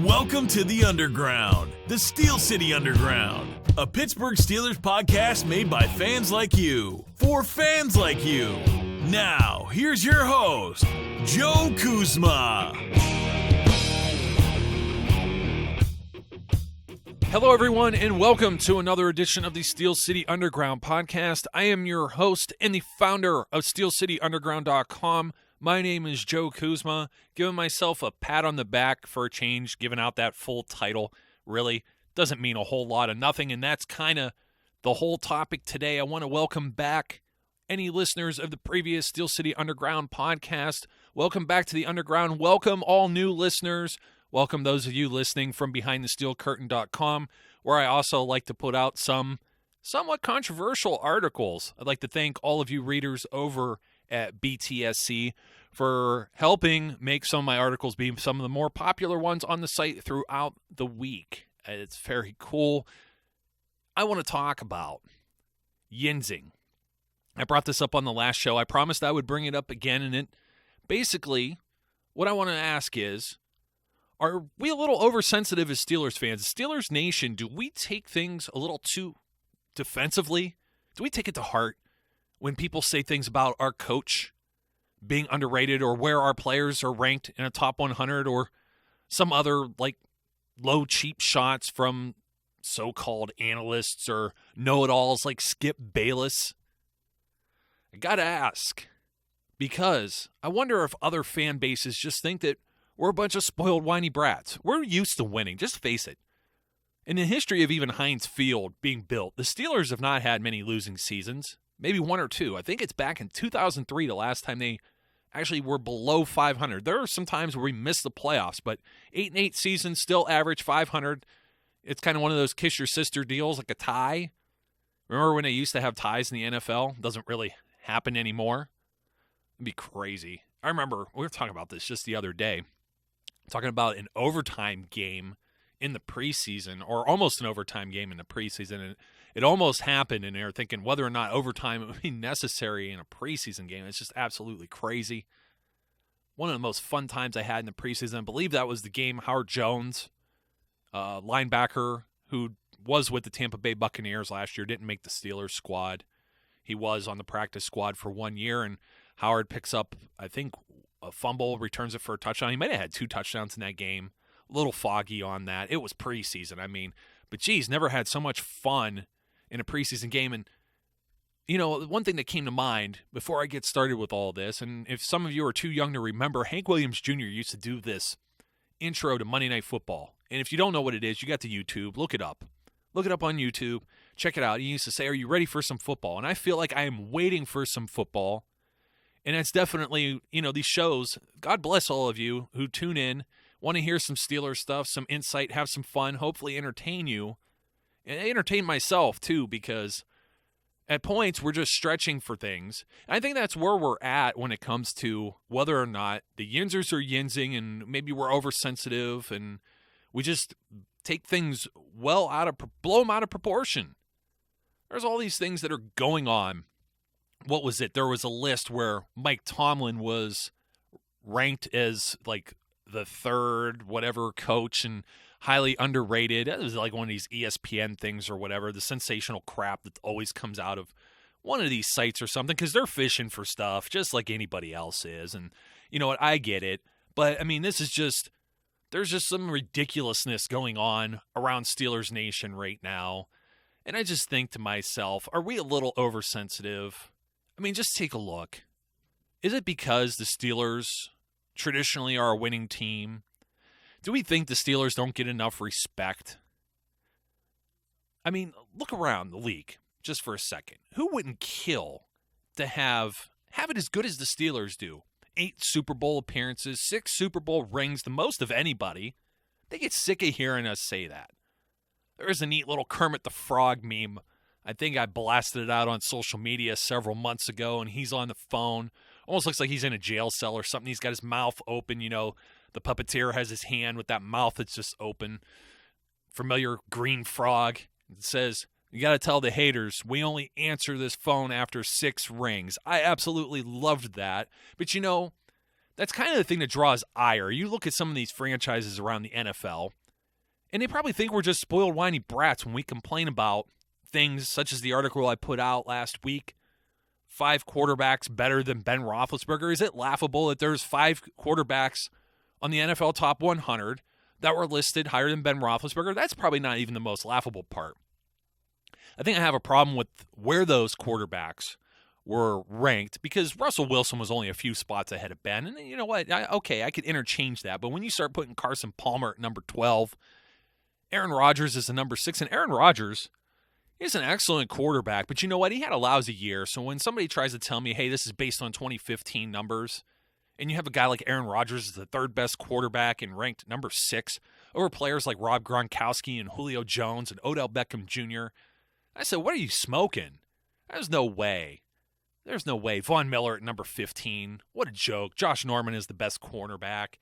Welcome to the Underground, the Steel City Underground, a Pittsburgh Steelers podcast made by fans like you, for fans like you. Now, here's your host, Joe Kuzma. Hello, everyone, and welcome to another edition of the Steel City Underground podcast. I am your host and the founder of SteelCityUnderground.com. My name is Joe Kuzma, giving myself a pat on the back for a change, giving out that full title. Really doesn't mean a whole lot of nothing, and that's kind of the whole topic today. I want to welcome back any listeners of the previous Steel City Underground podcast. Welcome back to the Underground. Welcome all new listeners. Welcome those of you listening from BehindTheSteelCurtain.com, where I also like to put out some somewhat controversial articles. I'd like to thank all of you readers over at BTSC for helping make some of my articles be some of the more popular ones on the site throughout the week. It's very cool. I want to talk about yinsing. I brought this up on the last show. I promised I would bring it up again, and basically what I want to ask is, are we a little oversensitive as Steelers fans? Steelers Nation, do we take things a little too defensively? Do we take it to heart when people say things about our coach being underrated or where our players are ranked in a top 100 or some other like low cheap shots from so-called analysts or know-it-alls like Skip Bayless? I gotta ask, because I wonder if other fan bases just think that we're a bunch of spoiled, whiny brats. We're used to winning, just face it. In the history of even Heinz Field being built, the Steelers have not had many losing seasons. Maybe one or two. I think it's back in 2003 the last time they actually were below 500. There are some times where we missed the playoffs, but 8-8 seasons still average 500. It's kind of one of those kiss your sister deals, like a tie. Remember when they used to have ties in the NFL? Doesn't really happen anymore. It'd be crazy. I remember we were talking about this just the other day, talking about an overtime game in the preseason, or almost an overtime game in the preseason, and it almost happened, and they were thinking whether or not overtime would be necessary in a preseason game. It's just absolutely crazy. One of the most fun times I had in the preseason, I believe that was the game Howard Jones, linebacker who was with the Tampa Bay Buccaneers last year, didn't make the Steelers squad. He was on the practice squad for 1 year, and Howard picks up, I think, a fumble, returns it for a touchdown. He might have had 2 touchdowns in that game. A little foggy on that. It was preseason, but geez, never had so much fun in a preseason game. And, you know, one thing that came to mind before I get started with all this, and if some of you are too young to remember, Hank Williams Jr. used to do this intro to Monday Night Football. And if you don't know what it is, you got the YouTube. Look it up. Look it up on YouTube. Check it out. He used to say, "Are you ready for some football?" And I feel like I am waiting for some football. And that's definitely, you know, these shows, God bless all of you who tune in, want to hear some Steelers stuff, some insight, have some fun, hopefully entertain you. And entertain myself, too, because at points we're just stretching for things. And I think that's where we're at when it comes to whether or not the yinsers are yinsing and maybe we're oversensitive and we just take things blow them out of proportion. There's all these things that are going on. What was it? There was a list where Mike Tomlin was ranked as like the third whatever coach and highly underrated. It was like one of these ESPN things or whatever, the sensational crap that always comes out of one of these sites or something, because they're fishing for stuff just like anybody else is. And you know what? I get it. But I mean, this is just, there's just some ridiculousness going on around Steelers Nation right now. And I just think to myself, are we a little oversensitive? I mean, just take a look. Is it because the Steelers traditionally are a winning team? Do we think the Steelers don't get enough respect? I mean, look around the league just for a second. Who wouldn't kill to have it as good as the Steelers do? 8 Super Bowl appearances, 6 Super Bowl rings, the most of anybody. They get sick of hearing us say that. There is a neat little Kermit the Frog meme. I think I blasted it out on social media several months ago, and he's on the phone. Almost looks like he's in a jail cell or something. He's got his mouth open. You know, the puppeteer has his hand with that mouth that's just open. Familiar green frog. It says, "You got to tell the haters, we only answer this phone after 6 rings." I absolutely loved that. But, you know, That's kind of the thing that draws ire. You look at some of these franchises around the NFL, and they probably think we're just spoiled, whiny brats when we complain about things such as the article I put out last week, 5 quarterbacks better than Ben Roethlisberger. Is it laughable that there's 5 quarterbacks on the NFL top 100 that were listed higher than Ben Roethlisberger? That's probably not even the most laughable part. I think I have a problem with where those quarterbacks were ranked because Russell Wilson was only a few spots ahead of Ben. And you know what? I could interchange that. But when you start putting Carson Palmer at number 12, Aaron Rodgers is the number 6. And Aaron Rodgers is an excellent quarterback. But you know what? He had a lousy year. So when somebody tries to tell me, hey, this is based on 2015 numbers, and you have a guy like Aaron Rodgers as the 3rd best quarterback and ranked number 6 over players like Rob Gronkowski and Julio Jones and Odell Beckham Jr., I said, what are you smoking? There's no way. There's no way. Von Miller at number 15. What a joke. Josh Norman is the best cornerback.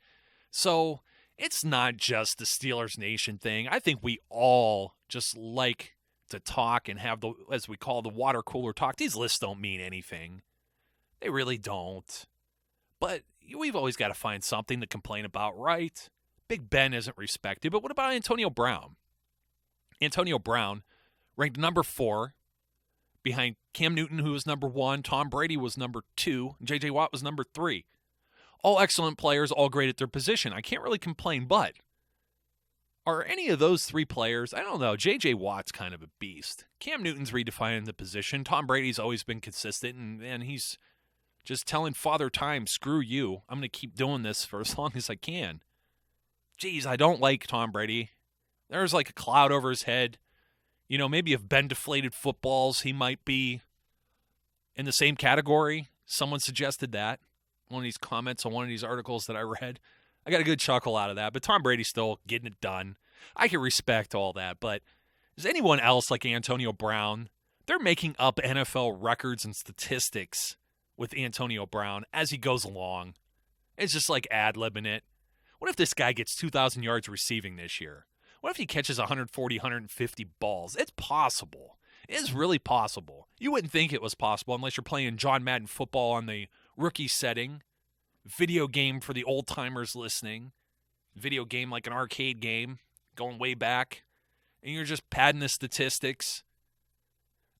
So it's not just the Steelers Nation thing. I think we all just like to talk and have the, as we call the water cooler talk. These lists don't mean anything. They really don't. But we've always got to find something to complain about, right? Big Ben isn't respected. But what about Antonio Brown? Antonio Brown ranked number 4 behind Cam Newton, who was number 1. Tom Brady was number 2. And J.J. Watt was number 3. All excellent players, all great at their position. I can't really complain, but are any of those 3 players, I don't know, J.J. Watt's kind of a beast. Cam Newton's redefining the position. Tom Brady's always been consistent, and he's just telling Father Time, screw you. I'm going to keep doing this for as long as I can. Geez, I don't like Tom Brady. There's like a cloud over his head. You know, maybe if Ben deflated footballs, he might be in the same category. Someone suggested that. One of these comments on one of these articles that I read. I got a good chuckle out of that. But Tom Brady's still getting it done. I can respect all that. But is anyone else like Antonio Brown? They're making up NFL records and statistics with Antonio Brown as he goes along. It's just like ad-libbing it. What if this guy gets 2,000 yards receiving this year? What if he catches 140, 150 balls? It's possible. It is really possible. You wouldn't think it was possible unless you're playing John Madden football on the rookie setting. Video game for the old-timers listening. Video game like an arcade game, going way back. And you're just padding the statistics.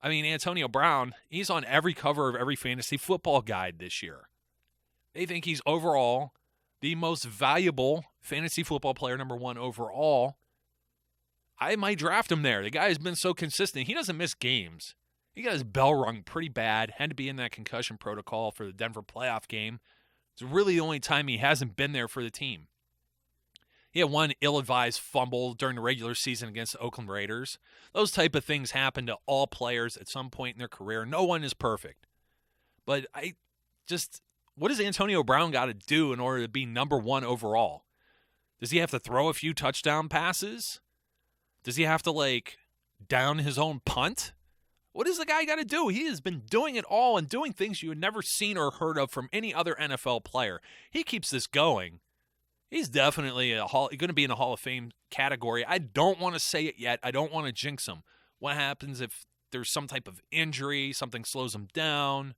I mean, Antonio Brown, he's on every cover of every fantasy football guide this year. They think he's overall the most valuable fantasy football player, number 1 overall. I might draft him there. The guy has been so consistent. He doesn't miss games. He got his bell rung pretty bad. Had to be in that concussion protocol for the Denver playoff game. It's really the only time he hasn't been there for the team. He had one ill-advised fumble during the regular season against the Oakland Raiders. Those type of things happen to all players at some point in their career. No one is perfect. But what does Antonio Brown got to do in order to be number 1 overall? Does he have to throw a few touchdown passes? Does he have to, down his own punt? What does the guy got to do? He has been doing it all and doing things you had never seen or heard of from any other NFL player. He keeps this going. He's definitely going to be in the Hall of Fame category. I don't want to say it yet. I don't want to jinx him. What happens if there's some type of injury, something slows him down?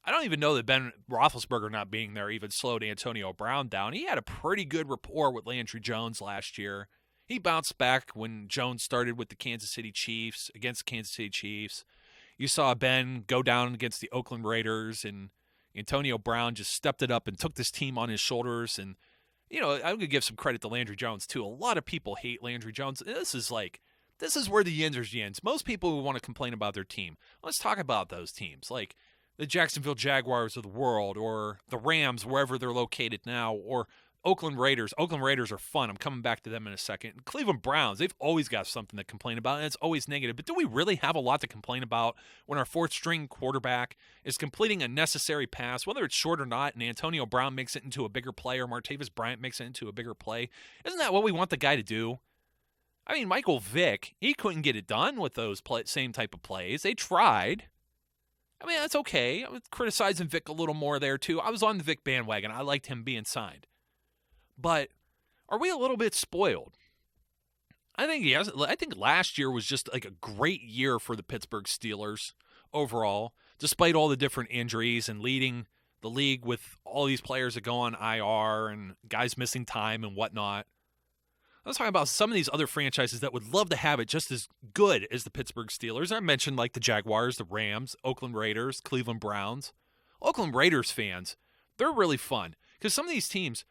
I don't even know that Ben Roethlisberger not being there even slowed Antonio Brown down. He had a pretty good rapport with Landry Jones last year. He bounced back when Jones started with the Kansas City Chiefs, against the Kansas City Chiefs. You saw Ben go down against the Oakland Raiders, and Antonio Brown just stepped it up and took this team on his shoulders. And, I'm going to give some credit to Landry Jones, too. A lot of people hate Landry Jones. This is where the yins are yins. Most people who want to complain about their team, let's talk about those teams, like the Jacksonville Jaguars of the world, or the Rams, wherever they're located now, or Oakland Raiders. Oakland Raiders are fun. I'm coming back to them in a second. And Cleveland Browns, they've always got something to complain about, and it's always negative. But do we really have a lot to complain about when our 4th-string quarterback is completing a necessary pass, whether it's short or not, and Antonio Brown makes it into a bigger play, or Martavis Bryant makes it into a bigger play? Isn't that what we want the guy to do? I mean, Michael Vick, he couldn't get it done with those same type of plays. They tried. I mean, that's okay. I was criticizing Vick a little more there, too. I was on the Vick bandwagon. I liked him being signed. But are we a little bit spoiled? I think yes. I think last year was just like a great year for the Pittsburgh Steelers overall, despite all the different injuries and leading the league with all these players that go on IR and guys missing time and whatnot. Let's talk about some of these other franchises that would love to have it just as good as the Pittsburgh Steelers. I mentioned like the Jaguars, the Rams, Oakland Raiders, Cleveland Browns. Oakland Raiders fans, they're really fun because some of these teams,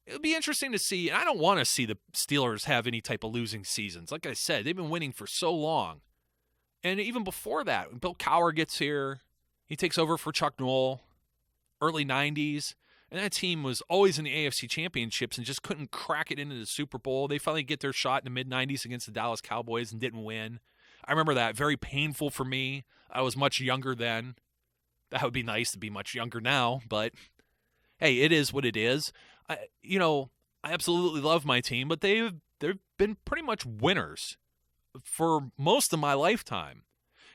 it would be interesting to see, and I don't want to see the Steelers have any type of losing seasons. Like I said, they've been winning for so long. And even before that, when Bill Cowher gets here, he takes over for Chuck Noll, early 90s. And that team was always in the AFC Championships and just couldn't crack it into the Super Bowl. They finally get their shot in the mid-90s against the Dallas Cowboys and didn't win. I remember that. Very painful for me. I was much younger then. That would be nice to be much younger now, but hey, it is what it is. I absolutely love my team, but they've been pretty much winners for most of my lifetime.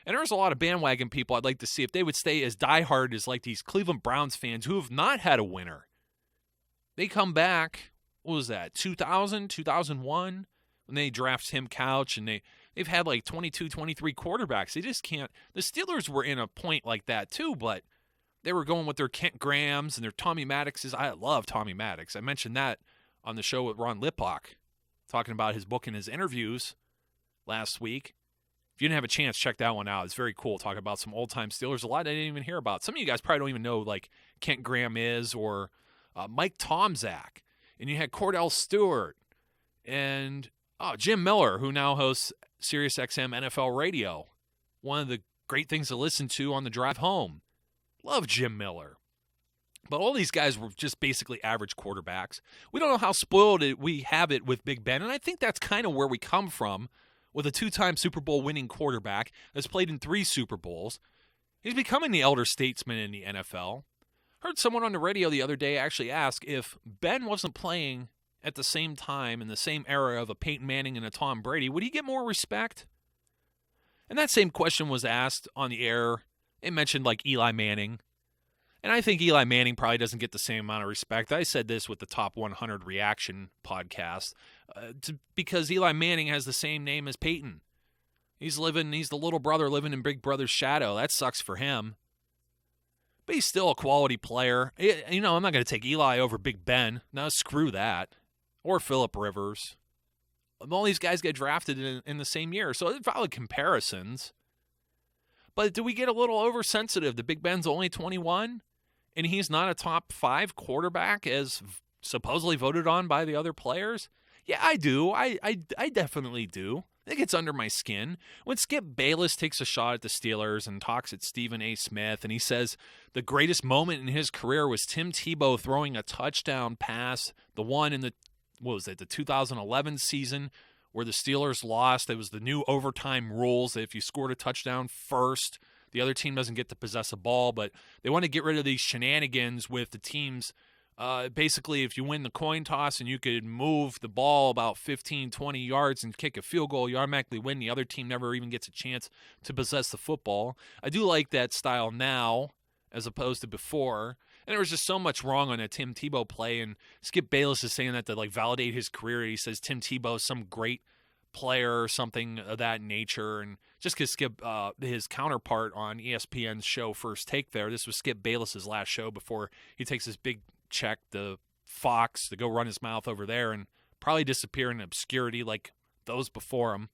And there's a lot of bandwagon people I'd like to see if they would stay as diehard as like these Cleveland Browns fans who have not had a winner. They come back, what was that, 2000, 2001, when they draft Tim Couch, and they've had like 22, 23 quarterbacks. They just can't. The Steelers were in a point like that too, but they were going with their Kent Grahams and their Tommy Maddoxes. I love Tommy Maddox. I mentioned that on the show with Ron Lippock, talking about his book and his interviews last week. If you didn't have a chance, check that one out. It's very cool. Talking about some old-time Steelers. A lot I didn't even hear about. Some of you guys probably don't even know like Kent Graham is or Mike Tomczak. And you had Cordell Stewart and Jim Miller, who now hosts SiriusXM NFL Radio. One of the great things to listen to on the drive home. Love Jim Miller. But all these guys were just basically average quarterbacks. We don't know how spoiled we have it with Big Ben, and I think that's kind of where we come from. With a 2-time Super Bowl winning quarterback that's played in 3 Super Bowls. He's becoming the elder statesman in the NFL. Heard someone on the radio the other day actually ask if Ben wasn't playing at the same time in the same era of a Peyton Manning and a Tom Brady, would he get more respect? And that same question was asked on the air. It mentioned like Eli Manning. And I think Eli Manning probably doesn't get the same amount of respect. I said this with the Top 100 Reaction podcast because Eli Manning has the same name as Peyton. He's the little brother living in Big Brother's shadow. That sucks for him. But he's still a quality player. I'm not going to take Eli over Big Ben. No, screw that. Or Phillip Rivers. All these guys get drafted in the same year, so it's valid comparisons. But do we get a little oversensitive? The Big Ben's only 21? And he's not a top 5 quarterback as supposedly voted on by the other players? Yeah, I do. I definitely do. I think it's under my skin. When Skip Bayless takes a shot at the Steelers and talks at Stephen A. Smith, and he says the greatest moment in his career was Tim Tebow throwing a touchdown pass, the one in the 2011 season where the Steelers lost. It was the new overtime rules that if you scored a touchdown first, the other team doesn't get to possess a ball, but they want to get rid of these shenanigans with the teams. Basically, if you win the coin toss and you could move the ball about 15, 20 yards and kick a field goal, you automatically win. The other team never even gets a chance to possess the football. I do like that style now as opposed to before. And there was just so much wrong on a Tim Tebow play, and Skip Bayless is saying that to like validate his career. He says Tim Tebow is some great player or something of that nature, and just because Skip, his counterpart on ESPN's show First Take there, this was Skip Bayless's last show before he takes his big check to Fox to go run his mouth over there and probably disappear in obscurity like those before him.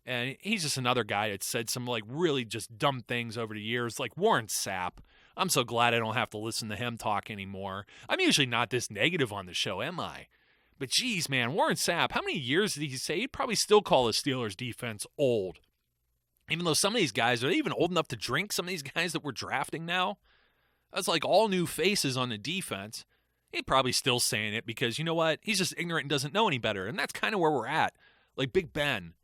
And he's just another guy that said some like really just dumb things over the years, like Warren Sapp. I'm so glad I don't have to listen to him talk anymore. I'm usually not this negative on the show, am I? But geez, man, Warren Sapp, how many years did he say? He'd probably still call the Steelers defense old. Even though some of these guys, are they even old enough to drink? Some of these guys that we're drafting now? That's like all new faces on the defense. He's probably still saying it because, you know what? He's just ignorant and doesn't know any better. And that's kind of where we're at. Like Big Ben.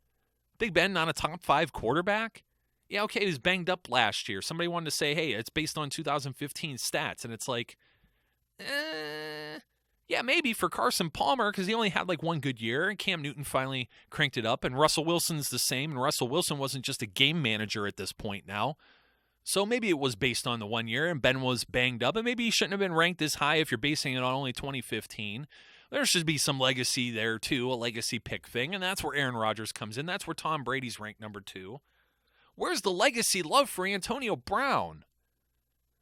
Big Ben not a top 5 quarterback? Yeah, okay, he was banged up last year. Somebody wanted to say, hey, it's based on 2015 stats. And it's like, yeah, maybe for Carson Palmer because he only had like one good year. And Cam Newton finally cranked it up. And Russell Wilson's the same. And Russell Wilson wasn't just a game manager at this point now. So maybe it was based on the 1 year and Ben was banged up. And maybe he shouldn't have been ranked as high if you're basing it on only 2015. There should be some legacy there too, a legacy pick thing. And that's where Aaron Rodgers comes in. That's where Tom Brady's ranked number 2. Where's the legacy love for Antonio Brown?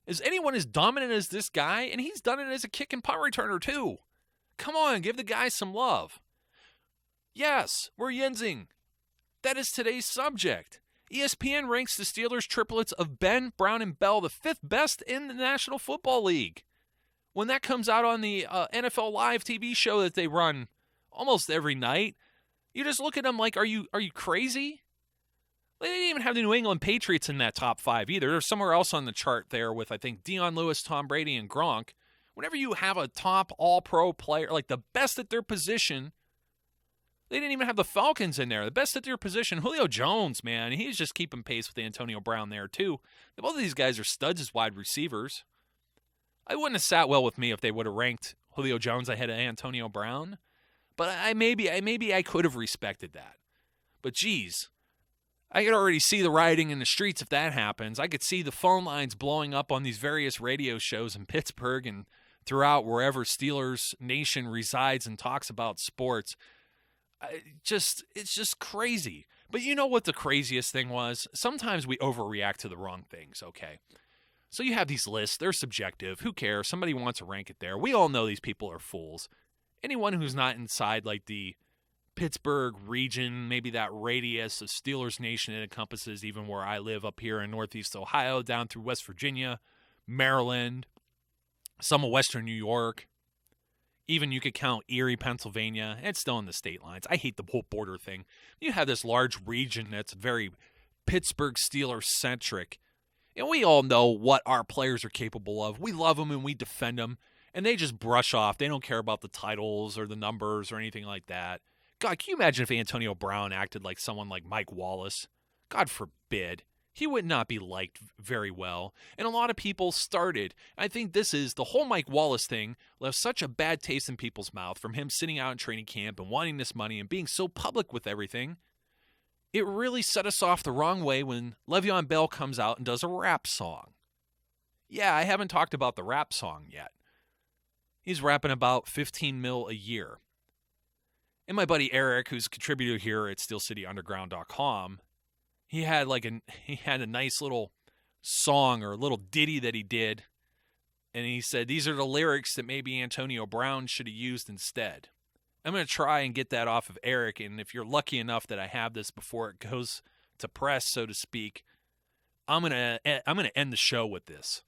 Is anyone as dominant as this guy? And he's done it as a kick and punt returner too. Come on, give the guy some love. Yes, we're yinzing. That is today's subject. ESPN ranks the Steelers triplets of Ben, Brown, and Bell the 5th best in the National Football League. When that comes out on the NFL Live TV show that they run almost every night, you just look at them like, are you crazy? They didn't even have the New England Patriots in that top 5 either. They're somewhere else on the chart there with, I think, Deion Lewis, Tom Brady, and Gronk. Whenever you have a top all-pro player, like the best at their position, they didn't even have the Falcons in there. The best at their position, Julio Jones, man. He's just keeping pace with Antonio Brown there, too. Both of these guys are studs as wide receivers. I wouldn't have sat well with me if they would have ranked Julio Jones ahead of Antonio Brown. But maybe I could have respected that. But, geez, I could already see the rioting in the streets if that happens. I could see the phone lines blowing up on these various radio shows in Pittsburgh and throughout wherever Steelers Nation resides and talks about sports. It's just crazy. But you know what the craziest thing was? Sometimes we overreact to the wrong things, okay? So you have these lists. They're subjective. Who cares? Somebody wants to rank it there. We all know these people are fools. Anyone who's not inside like the Pittsburgh region, maybe that radius of Steelers Nation it encompasses even where I live up here in Northeast Ohio, down through West Virginia, Maryland, some of Western New York. Even you could count Erie, Pennsylvania. It's still in the state lines. I hate the whole border thing. You have this large region that's very Pittsburgh Steelers-centric. And we all know what our players are capable of. We love them and we defend them. And they just brush off. They don't care about the titles or the numbers or anything like that. God, can you imagine if Antonio Brown acted like someone like Mike Wallace? God forbid. He would not be liked very well. And a lot of people started. I think this is the whole Mike Wallace thing left such a bad taste in people's mouth from him sitting out in training camp and wanting this money and being so public with everything. It really set us off the wrong way when Le'Veon Bell comes out and does a rap song. Yeah, I haven't talked about the rap song yet. He's rapping about $15 million a year. And my buddy Eric, who's a contributor here at SteelCityUnderground.com, he had a nice little song or a little ditty that he did, and he said these are the lyrics that maybe Antonio Brown should have used instead. I'm going to try and get that off of Eric, and if you're lucky enough that I have this before it goes to press, so to speak, I'm going to end the show with this.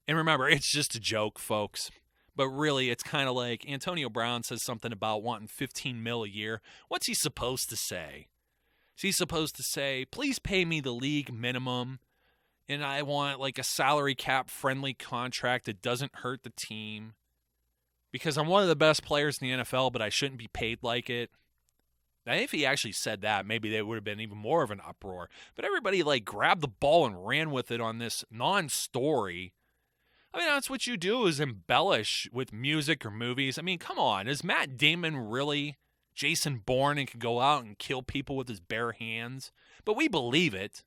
And remember, it's just a joke, folks. But really, it's kind of like Antonio Brown says something about wanting $15 million a year. What's he supposed to say? Is he supposed to say, please pay me the league minimum, and I want like a salary cap friendly contract that doesn't hurt the team because I'm one of the best players in the NFL, but I shouldn't be paid like it? Now, if he actually said that, maybe there would have been even more of an uproar. But everybody like grabbed the ball and ran with it on this non-story. I mean, that's what you do is embellish with music or movies. I mean, come on. Is Matt Damon really Jason Bourne and can go out and kill people with his bare hands? But we believe it.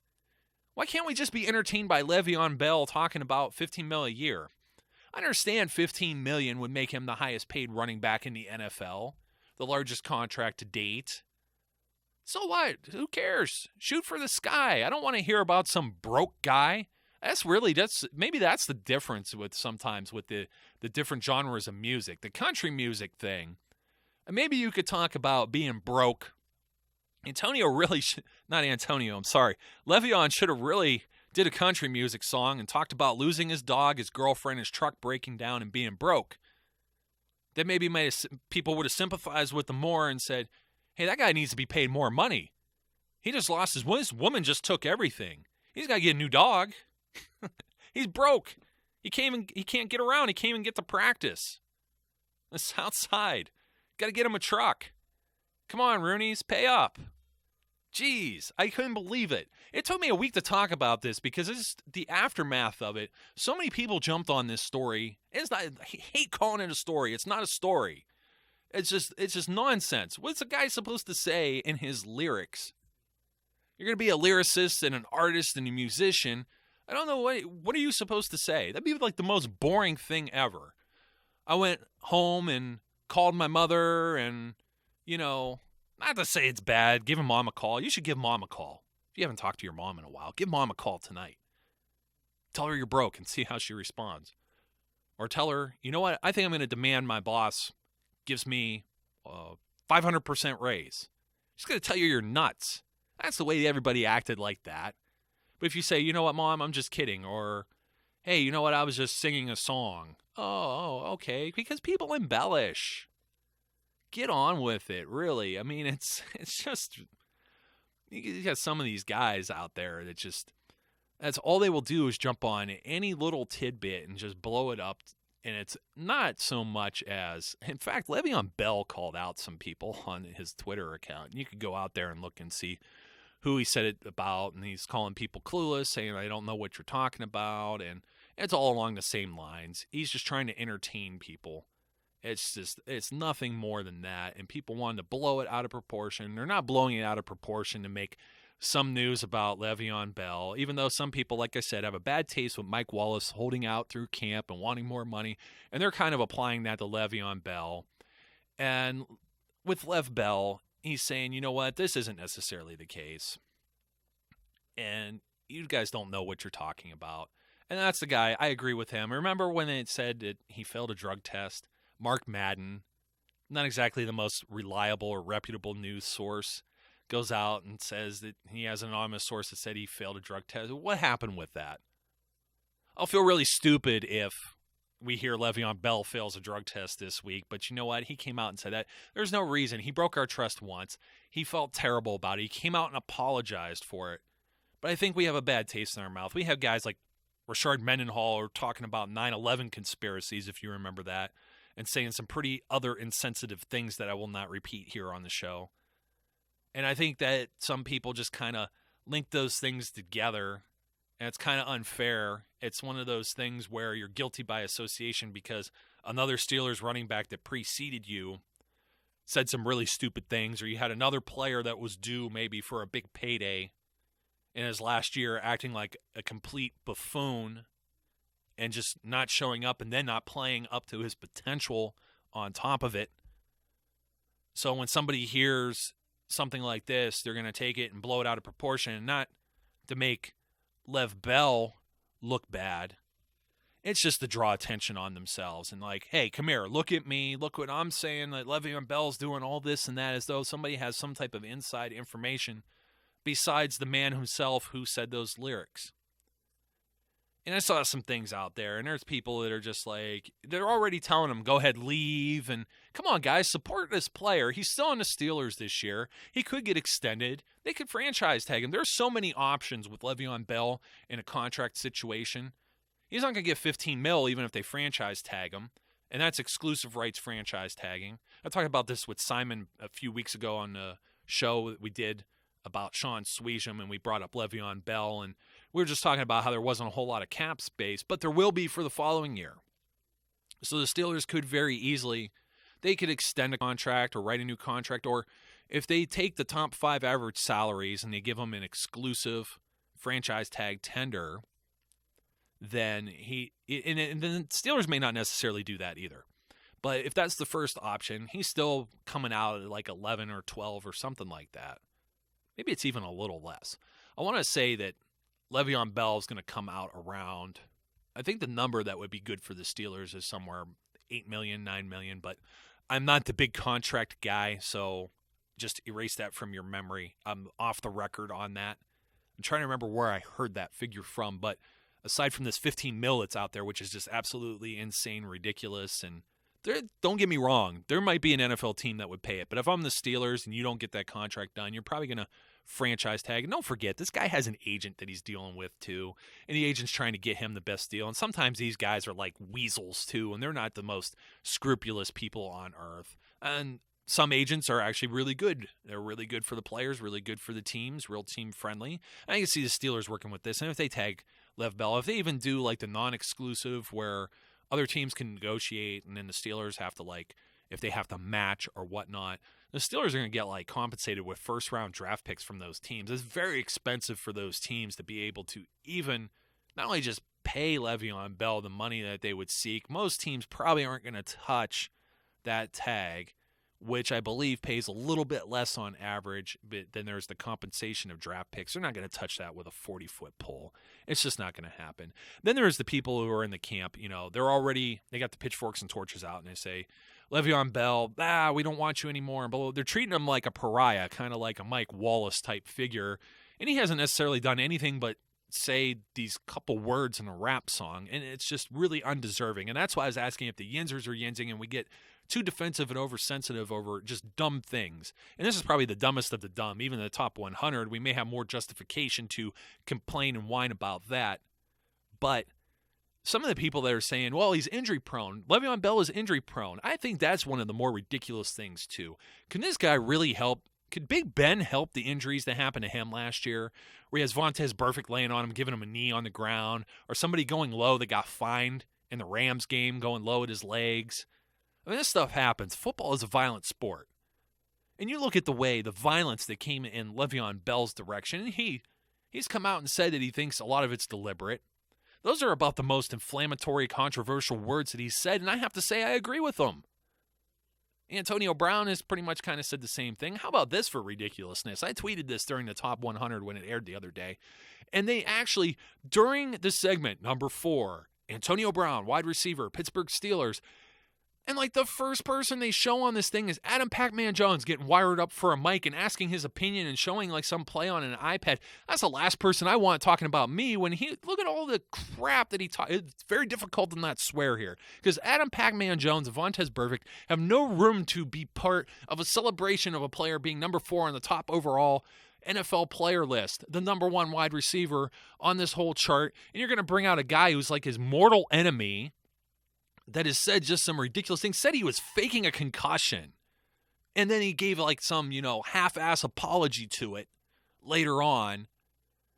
Why can't we just be entertained by Le'Veon Bell talking about $15 million a year? I understand $15 million would make him the highest paid running back in the NFL, the largest contract to date. So what? Who cares? Shoot for the sky. I don't want to hear about some broke guy. Maybe that's the difference with sometimes with the different genres of music. The country music thing. And maybe you could talk about being broke. Le'Veon should have really did a country music song and talked about losing his dog, his girlfriend, his truck breaking down, and being broke. Then maybe people would have sympathized with him more and said, hey, that guy needs to be paid more money. He just lost his woman just took everything. He's got to get a new dog. He's broke. He can't get around. He can't even get to practice. The South Side. Got to get him a truck. Come on, Roonies, pay up. Jeez, I couldn't believe it. It took me a week to talk about this because it's the aftermath of it. So many people jumped on this story. I hate calling it a story. It's not a story. It's just nonsense. What's a guy supposed to say in his lyrics? You're going to be a lyricist and an artist and a musician. I don't know, what are you supposed to say? That'd be like the most boring thing ever. I went home and called my mother and, not to say it's bad, giving mom a call. You should give mom a call. If you haven't talked to your mom in a while, give mom a call tonight. Tell her you're broke and see how she responds. Or tell her, you know what, I think I'm going to demand my boss gives me a 500% raise. She's going to tell you you're nuts. That's the way everybody acted like that. But if you say, you know what, Mom, I'm just kidding. Or, hey, you know what, I was just singing a song. Oh, okay. Because people embellish. Get on with it, really. I mean, it's just, you got some of these guys out there that just, that's all they will do is jump on any little tidbit and just blow it up. And it's not so much as, in fact, Le'Veon Bell called out some people on his Twitter account. You could go out there and look and see who he said it about, and he's calling people clueless, saying, I don't know what you're talking about, and it's all along the same lines. He's just trying to entertain people. It's nothing more than that, and people wanted to blow it out of proportion. They're not blowing it out of proportion to make some news about Le'Veon Bell, even though some people, like I said, have a bad taste with Mike Wallace holding out through camp and wanting more money, and they're kind of applying that to Le'Veon Bell. And with Lev Bell, he's saying, you know what, this isn't necessarily the case, and you guys don't know what you're talking about. And that's the guy, I agree with him. Remember when it said that he failed a drug test? Mark Madden, not exactly the most reliable or reputable news source, goes out and says that he has an anonymous source that said he failed a drug test. What happened with that? I'll feel really stupid if we hear Le'Veon Bell fails a drug test this week, but you know what? He came out and said that. There's no reason. He broke our trust once. He felt terrible about it. He came out and apologized for it. But I think we have a bad taste in our mouth. We have guys like Rashard Mendenhall talking about 9/11 conspiracies, if you remember that, and saying some pretty other insensitive things that I will not repeat here on the show. And I think that some people just kind of link those things together, and it's kind of unfair. It's one of those things where you're guilty by association because another Steelers running back that preceded you said some really stupid things, or you had another player that was due maybe for a big payday in his last year acting like a complete buffoon and just not showing up and then not playing up to his potential on top of it. So when somebody hears something like this, they're going to take it and blow it out of proportion, and not to make Lev Bell look bad. It's just to draw attention on themselves and like, hey, come here, look at me, look what I'm saying, that Le'Veon Bell's doing all this and that, as though somebody has some type of inside information besides the man himself who said those lyrics. And I saw some things out there, and there's people that are just like, they're already telling him, go ahead, leave. And come on, guys, support this player. He's still on the Steelers this year. He could get extended. They could franchise tag him. There's so many options with Le'Veon Bell in a contract situation. He's not going to get $15 million even if they franchise tag him, and that's exclusive rights franchise tagging. I talked about this with Simon a few weeks ago on the show that we did about Sean Sweesham, and we brought up Le'Veon Bell, and we were just talking about how there wasn't a whole lot of cap space, but there will be for the following year. So the Steelers could very easily, they could extend a contract or write a new contract, or if they take the top 5 average salaries and they give them an exclusive franchise tag tender, then and the Steelers may not necessarily do that either. But if that's the first option, he's still coming out at like 11 or 12 or something like that. Maybe it's even a little less. I want to say that Le'Veon Bell is going to come out around, I think the number that would be good for the Steelers is somewhere $8 million, $9 million, but I'm not the big contract guy, so just erase that from your memory. I'm off the record on that. I'm trying to remember where I heard that figure from, but aside from this $15 million that's out there, which is just absolutely insane, ridiculous, and don't get me wrong, there might be an NFL team that would pay it, but if I'm the Steelers and you don't get that contract done, you're probably going to franchise tag. And don't forget, this guy has an agent that he's dealing with too, and the agent's trying to get him the best deal. And sometimes these guys are like weasels too, and they're not the most scrupulous people on earth. And some agents are actually really good. They're really good for the players, really good for the teams, real team friendly. And I can see the Steelers working with this. And if they tag Lev Bell, if they even do like the non-exclusive where other teams can negotiate, and then the Steelers have to, like, if they have to match or whatnot, the Steelers are going to get, like, compensated with first-round draft picks from those teams. It's very expensive for those teams to be able to even not only just pay Le'Veon Bell the money that they would seek. Most teams probably aren't going to touch that tag which I believe pays a little bit less on average, but then there's the compensation of draft picks. They're not going to touch that with a 40-foot pole. It's just not going to happen. Then there's the people who are in the camp, they got the pitchforks and torches out, and they say, Le'Veon Bell, we don't want you anymore. But they're treating him like a pariah, kind of like a Mike Wallace type figure, and he hasn't necessarily done anything but say these couple words in a rap song, and it's just really undeserving. And that's why I was asking if the Yinzers are Yinzing and we get too defensive and oversensitive over just dumb things. And this is probably the dumbest of the dumb. Even in the top 100, we may have more justification to complain and whine about that. But some of the people that are saying, well, he's injury prone. Le'Veon Bell is injury prone. I think that's one of the more ridiculous things too. Can this guy really help? Could Big Ben help the injuries that happened to him last year, where he has Vontaze Burfict laying on him, giving him a knee on the ground, or somebody going low that got fined in the Rams game, going low at his legs? I mean, this stuff happens. Football is a violent sport. And you look at the violence that came in Le'Veon Bell's direction, and he's come out and said that he thinks a lot of it's deliberate. Those are about the most inflammatory, controversial words that he's said, and I have to say I agree with them. Antonio Brown has pretty much kind of said the same thing. How about this for ridiculousness? I tweeted this during the Top 100 when it aired the other day. And they actually, during the segment, number 4, Antonio Brown, wide receiver, Pittsburgh Steelers, and like the first person they show on this thing is Adam Pac-Man Jones getting wired up for a mic and asking his opinion and showing like some play on an iPad. That's the last person I want talking about me when look at all the crap that he taught. It's very difficult to not swear here because Adam Pac-Man Jones and Vontaze Burfict have no room to be part of a celebration of a player being number 4 on the top overall NFL player list, the number 1 wide receiver on this whole chart. And you're going to bring out a guy who's like his mortal enemy that has said just some ridiculous things, said he was faking a concussion. And then he gave like some, half-ass apology to it later on. And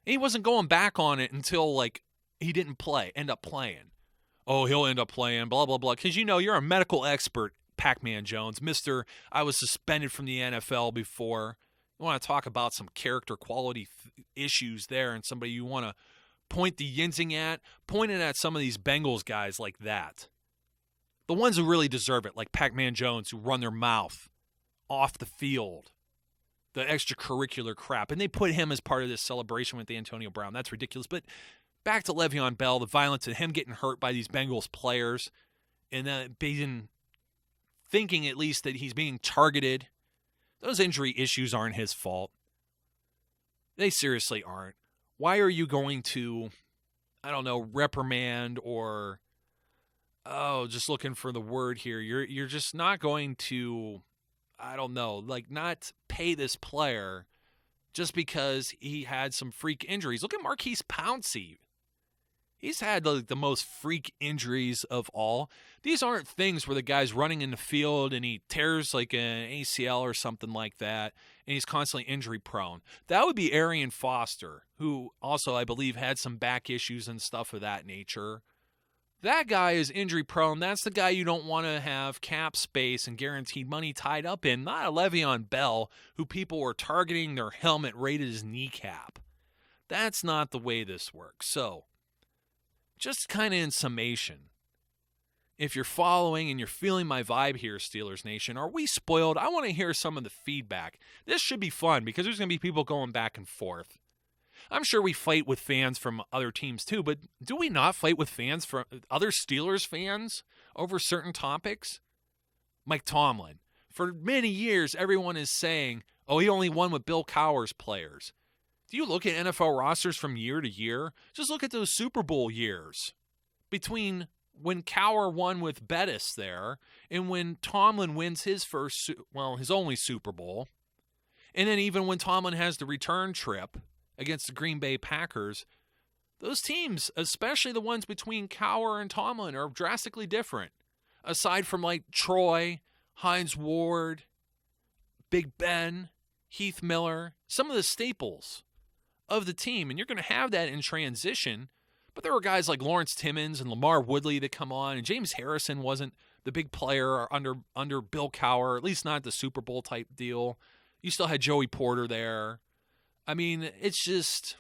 he wasn't going back on it until like he didn't end up playing. Oh, he'll end up playing, blah, blah, blah. Because you're a medical expert, Pac-Man Jones. I was suspended from the NFL before. You want to talk about some character quality issues there and somebody you want to point the Yinzing at, pointing at some of these Bengals guys like that. The ones who really deserve it, like Pac-Man Jones, who run their mouth off the field, the extracurricular crap. And they put him as part of this celebration with Antonio Brown. That's ridiculous. But back to Le'Veon Bell, the violence and him getting hurt by these Bengals players, and then being thinking at least that he's being targeted. Those injury issues aren't his fault. They seriously aren't. Why are you going to, reprimand or... just looking for the word here. You're just not going to, not pay this player just because he had some freak injuries. Look at Marquise Pouncey. He's had the most freak injuries of all. These aren't things where the guy's running in the field and he tears like an ACL or something like that, and he's constantly injury prone. That would be Arian Foster, who also, I believe, had some back issues and stuff of that nature. That guy is injury prone. That's the guy you don't want to have cap space and guaranteed money tied up in. Not a Le'Veon Bell, who people were targeting their helmet right at his kneecap. That's not the way this works. So, just kind of in summation, if you're following and you're feeling my vibe here, Steelers Nation, are we spoiled? I want to hear some of the feedback. This should be fun because there's going to be people going back and forth. I'm sure we fight with fans from other teams too, but do we not fight with fans from other Steelers fans over certain topics? Mike Tomlin. For many years, everyone is saying, oh, he only won with Bill Cowher's players. Do you look at NFL rosters from year to year? Just look at those Super Bowl years. Between when Cowher won with Bettis there and when Tomlin wins his only Super Bowl. And then even when Tomlin has the return trip against the Green Bay Packers, those teams, especially the ones between Cowher and Tomlin, are drastically different. Aside from like Troy, Hines Ward, Big Ben, Heath Miller, some of the staples of the team. And you're going to have that in transition. But there were guys like Lawrence Timmons and LaMar Woodley that come on. And James Harrison wasn't the big player under Bill Cowher, at least not the Super Bowl type deal. You still had Joey Porter there. I mean, it just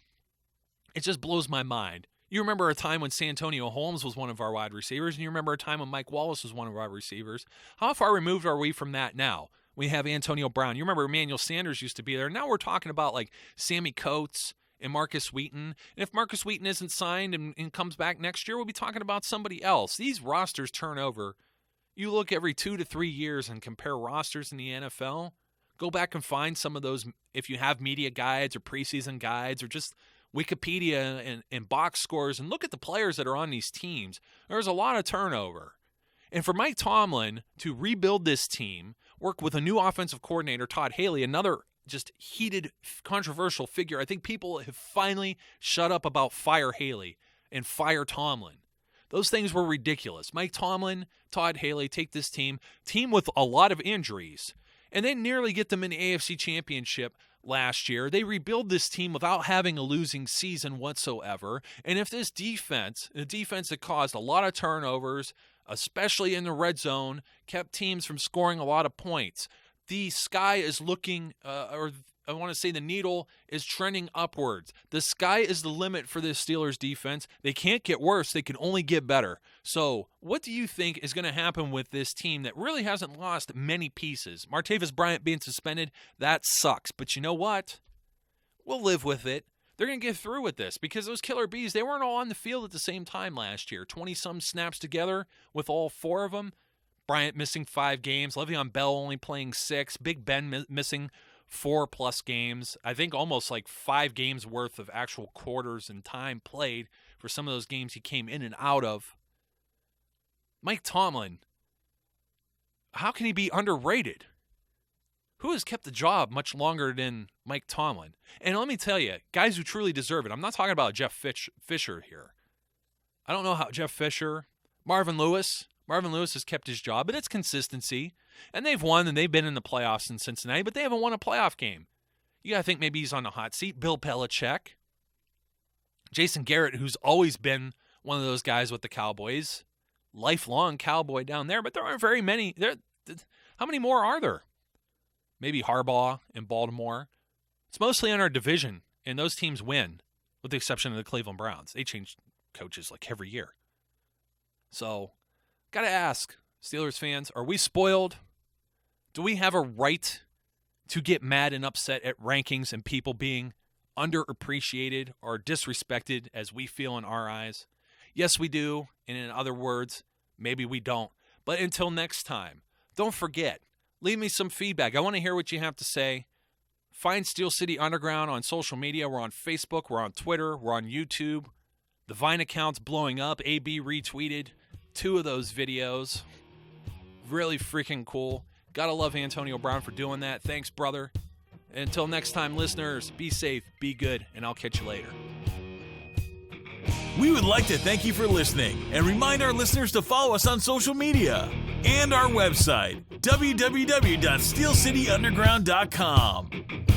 blows my mind. You remember a time when Santonio Holmes was one of our wide receivers, and you remember a time when Mike Wallace was one of our receivers. How far removed are we from that now? We have Antonio Brown. You remember Emmanuel Sanders used to be there. Now we're talking about like Sammy Coates and Marcus Wheaton. And if Marcus Wheaton isn't signed and comes back next year, we'll be talking about somebody else. These rosters turn over. You look every 2 to 3 years and compare rosters in the NFL. Go back and find some of those, if you have media guides or preseason guides or just Wikipedia and box scores, and look at the players that are on these teams. There's a lot of turnover. And for Mike Tomlin to rebuild this team, work with a new offensive coordinator, Todd Haley, another just heated, controversial figure. I think people have finally shut up about fire Haley and fire Tomlin. Those things were ridiculous. Mike Tomlin, Todd Haley take this team with a lot of injuries, and they nearly get them in the AFC Championship last year. They rebuild this team without having a losing season whatsoever. And if this defense, the defense that caused a lot of turnovers, especially in the red zone, kept teams from scoring a lot of points, the sky is looking, or I want to say the needle is trending upwards. The sky is the limit for this Steelers defense. They can't get worse. They can only get better. So what do you think is going to happen with this team that really hasn't lost many pieces? Martavis Bryant being suspended, that sucks. But you know what? We'll live with it. They're going to get through with this because those killer bees, they weren't all on the field at the same time last year. 20-some snaps together with all 4 of them. Bryant missing 5 games. Le'Veon Bell only playing 6. Big Ben missing 4+ games. I think almost like 5 games worth of actual quarters and time played for some of those games he came in and out of. Mike Tomlin, how can he be underrated? Who has kept the job much longer than Mike Tomlin? And let me tell you, guys who truly deserve it, I'm not talking about Jeff Fisher here. I don't know how Jeff Fisher, Marvin Lewis has kept his job, but it's consistency. And they've won, and they've been in the playoffs in Cincinnati, but they haven't won a playoff game. You got to think maybe he's on the hot seat. Bill Belichick. Jason Garrett, who's always been one of those guys with the Cowboys. Lifelong Cowboy down there, but there aren't very many. How many more are there? Maybe Harbaugh in Baltimore. It's mostly in our division, and those teams win, with the exception of the Cleveland Browns. They change coaches like every year. So, got to ask, Steelers fans, are we spoiled? Do we have a right to get mad and upset at rankings and people being underappreciated or disrespected as we feel in our eyes? Yes, we do, and in other words, maybe we don't. But until next time, don't forget, leave me some feedback. I want to hear what you have to say. Find Steel City Underground on social media. We're on Facebook. We're on Twitter. We're on YouTube. The Vine account's blowing up. AB retweeted 2 of those videos. Really freaking cool. Gotta love Antonio Brown for doing that. Thanks, brother. Until next time, listeners, be safe, be good, and I'll catch you later. We would like to thank you for listening and remind our listeners to follow us on social media and our website, www.steelcityunderground.com.